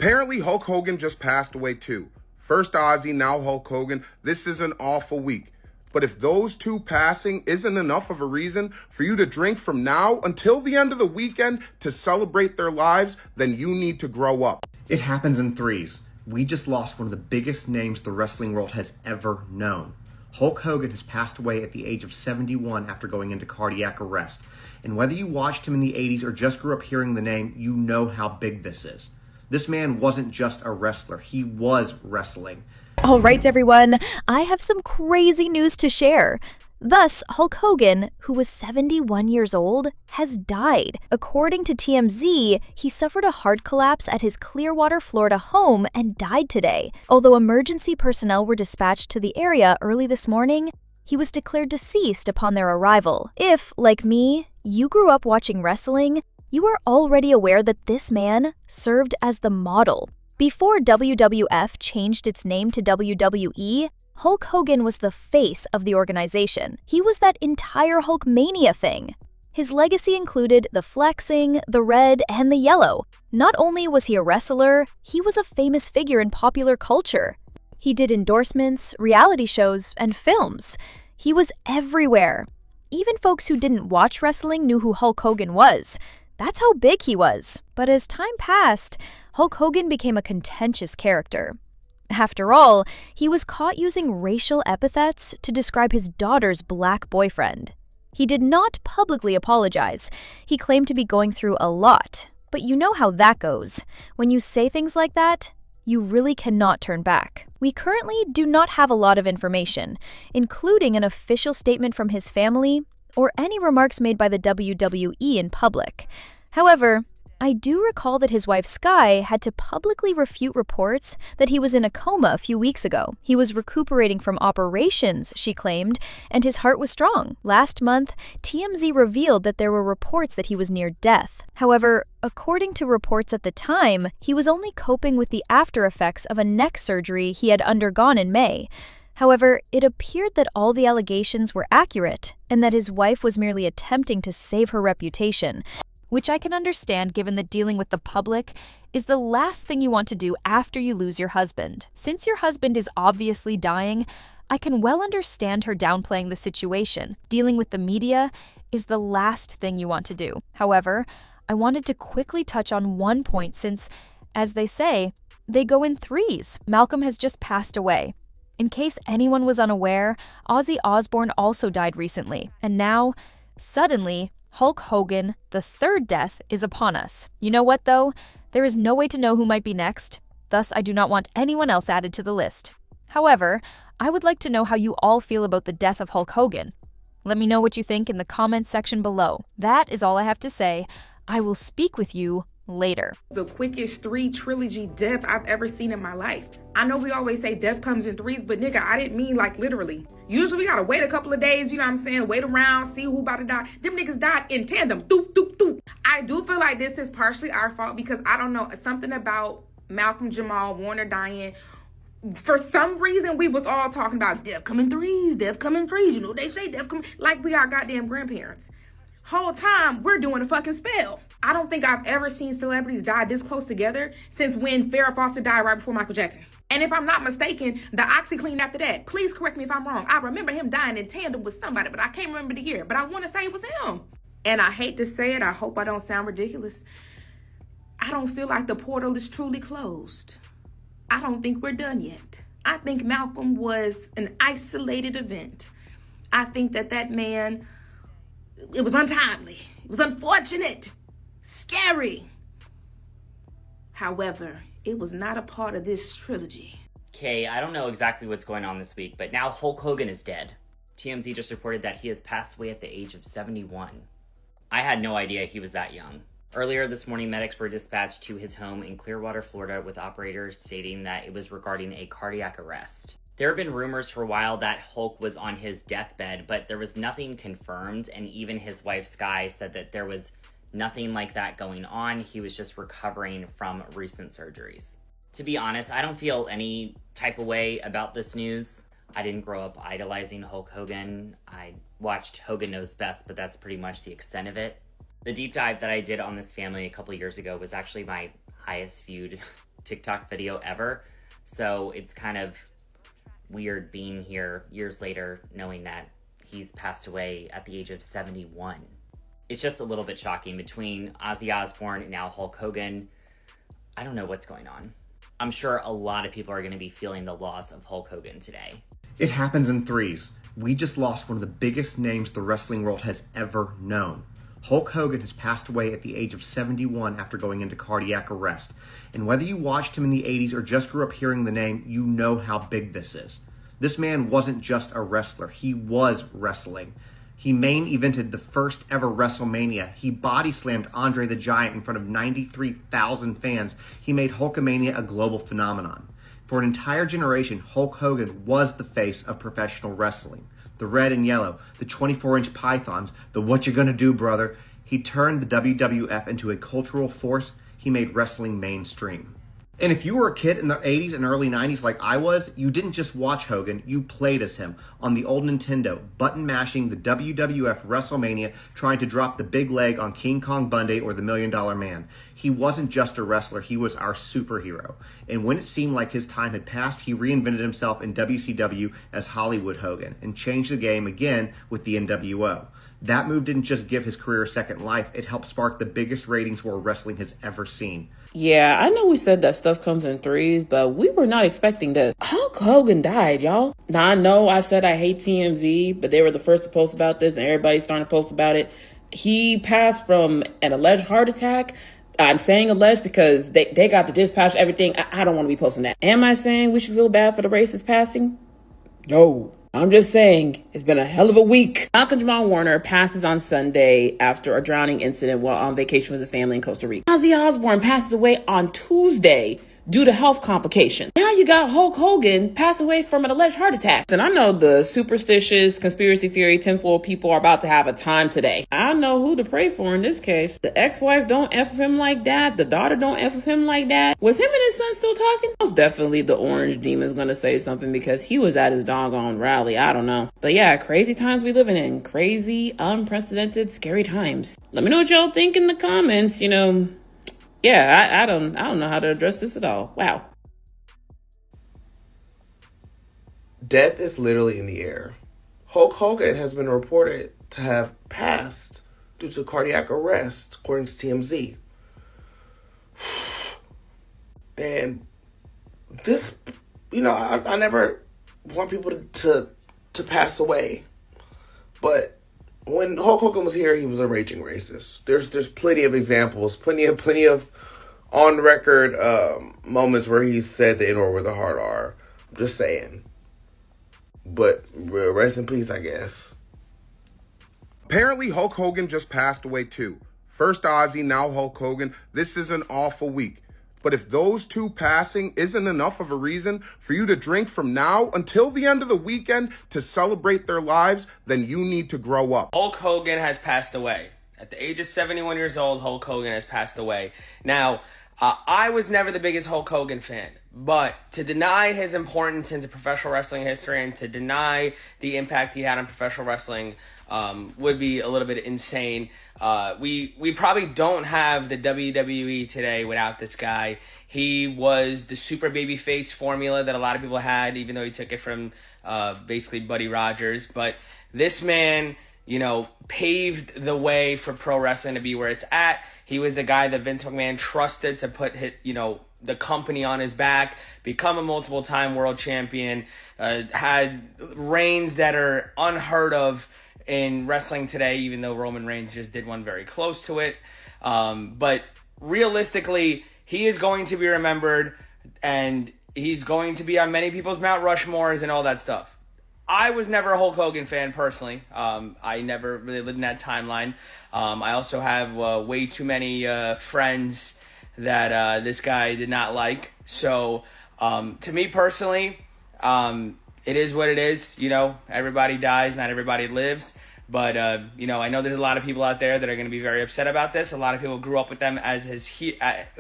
Apparently, Hulk Hogan just passed away too. First Ozzy, now Hulk Hogan. This is an awful week. But if those two passing isn't enough of a reason for you to drink from now until the end of the weekend to celebrate their lives, then you need to grow up. It happens in threes. We just lost one of the biggest names the wrestling world has ever known. Hulk Hogan has passed away at the age of 71 after going into cardiac arrest. And whether you watched him in the 80s or just grew up hearing the name, you know how big this is. This man wasn't just a wrestler, he was wrestling. All right, everyone, I have some crazy news to share. Thus, Hulk Hogan, who was 71 years old, has died. According to TMZ, he suffered a heart collapse at his Clearwater, Florida home and died today. Although emergency personnel were dispatched to the area early this morning, he was declared deceased upon their arrival. If, like me, you grew up watching wrestling, you are already aware that this man served as the model. Before WWF changed its name to WWE, Hulk Hogan was the face of the organization. He was that entire Hulkmania thing. His legacy included the flexing, the red, and the yellow. Not only was he a wrestler, he was a famous figure in popular culture. He did endorsements, reality shows, and films. He was everywhere. Even folks who didn't watch wrestling knew who Hulk Hogan was. That's how big he was. But as time passed, Hulk Hogan became a contentious character. After all, he was caught using racial epithets to describe his daughter's black boyfriend. He did not publicly apologize. He claimed to be going through a lot. But you know how that goes. When you say things like that, you really cannot turn back. We currently do not have a lot of information, including an official statement from his family or any remarks made by the WWE in public. However, I do recall that his wife Sky had to publicly refute reports that he was in a coma a few weeks ago. He was recuperating from operations, she claimed, and his heart was strong. Last month, TMZ revealed that there were reports that he was near death. However, according to reports at the time, he was only coping with the after effects of a neck surgery he had undergone in May. However, it appeared that all the allegations were accurate and that his wife was merely attempting to save her reputation, which I can understand given that dealing with the public is the last thing you want to do after you lose your husband. Since your husband is obviously dying, I can well understand her downplaying the situation. Dealing with the media is the last thing you want to do. However, I wanted to quickly touch on one point since, as they say, they go in threes. Malcolm has just passed away. In case anyone was unaware, Ozzy Osbourne also died recently, and now, suddenly, Hulk Hogan, the third death, is upon us. You know what, though? There is no way to know who might be next, thus I do not want anyone else added to the list. However, I would like to know how you all feel about the death of Hulk Hogan. Let me know what you think in the comments section below. That is all I have to say. I will speak with you later. The quickest 3 trilogy death I've ever seen in my life. I know we always say death comes in threes, but nigga, I didn't mean like literally. Usually we gotta wait a couple of days, you know what I'm saying? Wait around, see who about to die. Them niggas died in tandem. Doop, doop, doop. I do feel like this is partially our fault because I don't know, something about Malcolm Jamal Warner dying. For some reason, we was all talking about death coming threes, death coming threes. You know, they say death coming like we are goddamn grandparents. Whole time, we're doing a fucking spell. I don't think I've ever seen celebrities die this close together since when Farrah Fawcett died right before Michael Jackson. And if I'm not mistaken, the OxyClean after that. Please correct me if I'm wrong. I remember him dying in tandem with somebody, but I can't remember the year. But I want to say it was him. And I hate to say it. I hope I don't sound ridiculous. I don't feel like the portal is truly closed. I don't think we're done yet. I think Malcolm was an isolated event. I think that man, it was untimely. It was unfortunate. Scary. However, it was not a part of this trilogy. Okay, I don't know exactly what's going on this week, but now Hulk Hogan is dead. TMZ just reported that he has passed away at the age of 71. I had no idea he was that young. Earlier this morning, medics were dispatched to his home in Clearwater, Florida, with operators stating that it was regarding a cardiac arrest. There have been rumors for a while that Hulk was on his deathbed, but there was nothing confirmed, and even his wife Sky said that there was nothing like that going on. He was just recovering from recent surgeries. To be honest, I don't feel any type of way about this news. I didn't grow up idolizing Hulk Hogan. I watched Hogan Knows Best, but that's pretty much the extent of it. The deep dive that I did on this family a couple years ago was actually my highest viewed TikTok video ever. So it's kind of weird being here years later knowing that he's passed away at the age of 71. It's just a little bit shocking between Ozzy Osbourne and now Hulk Hogan. I don't know what's going on. I'm sure a lot of people are going to be feeling the loss of Hulk Hogan today. It happens in threes. We just lost one of the biggest names the wrestling world has ever known. Hulk Hogan has passed away at the age of 71 after going into cardiac arrest. And whether you watched him in the 80s or just grew up hearing the name, you know how big this is. This man wasn't just a wrestler, he was wrestling. He main evented the first ever WrestleMania. He body slammed Andre the Giant in front of 93,000 fans. He made Hulkamania a global phenomenon. For an entire generation, Hulk Hogan was the face of professional wrestling. The red and yellow, the 24-inch pythons, the what you gonna do, brother. He turned the WWF into a cultural force. He made wrestling mainstream. And if you were a kid in the 80s and early 90s like I was, you didn't just watch Hogan, you played as him on the old Nintendo, button mashing the WWF WrestleMania, trying to drop the big leg on King Kong Bundy or the $1 Million Man. He wasn't just a wrestler, he was our superhero. And when it seemed like his time had passed, he reinvented himself in WCW as Hollywood Hogan and changed the game again with the NWO. That move didn't just give his career a second life, it helped spark the biggest ratings world wrestling has ever seen. Yeah, I know we said that stuff comes in threes, but we were not expecting this. Hulk Hogan died, y'all. Now, I know I've said I hate TMZ, but they were the first to post about this, and everybody's starting to post about it. He passed from an alleged heart attack. I'm saying alleged because they got the dispatch, everything. I don't want to be posting that. Am I saying we should feel bad for the racist passing? No. I'm just saying, it's been a hell of a week. Malcolm Jamal Warner passes on Sunday after a drowning incident while on vacation with his family in Costa Rica. Ozzy Osbourne passes away on Tuesday due to health complications. Now you got Hulk Hogan pass away from an alleged heart attack. And I know the superstitious conspiracy theory tinfoil people are about to have a time today. I know who to pray for in this case. The ex-wife don't F with him like that. The daughter don't F with him like that. Was him and his son still talking? Most definitely the orange demon's gonna say something because he was at his doggone rally. I don't know. But yeah, crazy times we living in. Crazy, unprecedented, scary times. Let me know what y'all think in the comments, Yeah, I don't know how to address this at all. Wow. Death is literally in the air. Hulk Hogan has been reported to have passed due to cardiac arrest, according to TMZ. And this, I never want people to pass away. But when Hulk Hogan was here, he was a raging racist. There's plenty of examples, plenty of on record moments where he said the N-word with a hard R. I'm just saying. But rest in peace, I guess. Apparently, Hulk Hogan just passed away too. First Ozzy, now Hulk Hogan. This is an awful week. But if those two passing isn't enough of a reason for you to drink from now until the end of the weekend to celebrate their lives, then you need to grow up. Hulk Hogan has passed away. At the age of 71 years old, Hulk Hogan has passed away. Now, I was never the biggest Hulk Hogan fan, but to deny his importance into professional wrestling history and to deny the impact he had on professional wrestling would be a little bit insane. We probably don't have the WWE today without this guy. He was the super babyface formula that a lot of people had, even though he took it from basically Buddy Rogers. But this man, paved the way for pro wrestling to be where it's at. He was the guy that Vince McMahon trusted to put the company on his back, become a multiple-time world champion, had reigns that are unheard of in wrestling today, even though Roman Reigns just did one very close to it. But realistically, he is going to be remembered, and he's going to be on many people's Mount Rushmores and all that stuff. I was never a Hulk Hogan fan personally. I never really lived in that timeline. I also have way too many friends that this guy did not like. So to me personally, it is what it is. Everybody dies, not everybody lives. But, I know there's a lot of people out there that are going to be very upset about this. A lot of people grew up with them as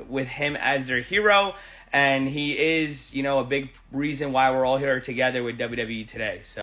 with him as their hero. And he is, a big reason why we're all here together with WWE today. So.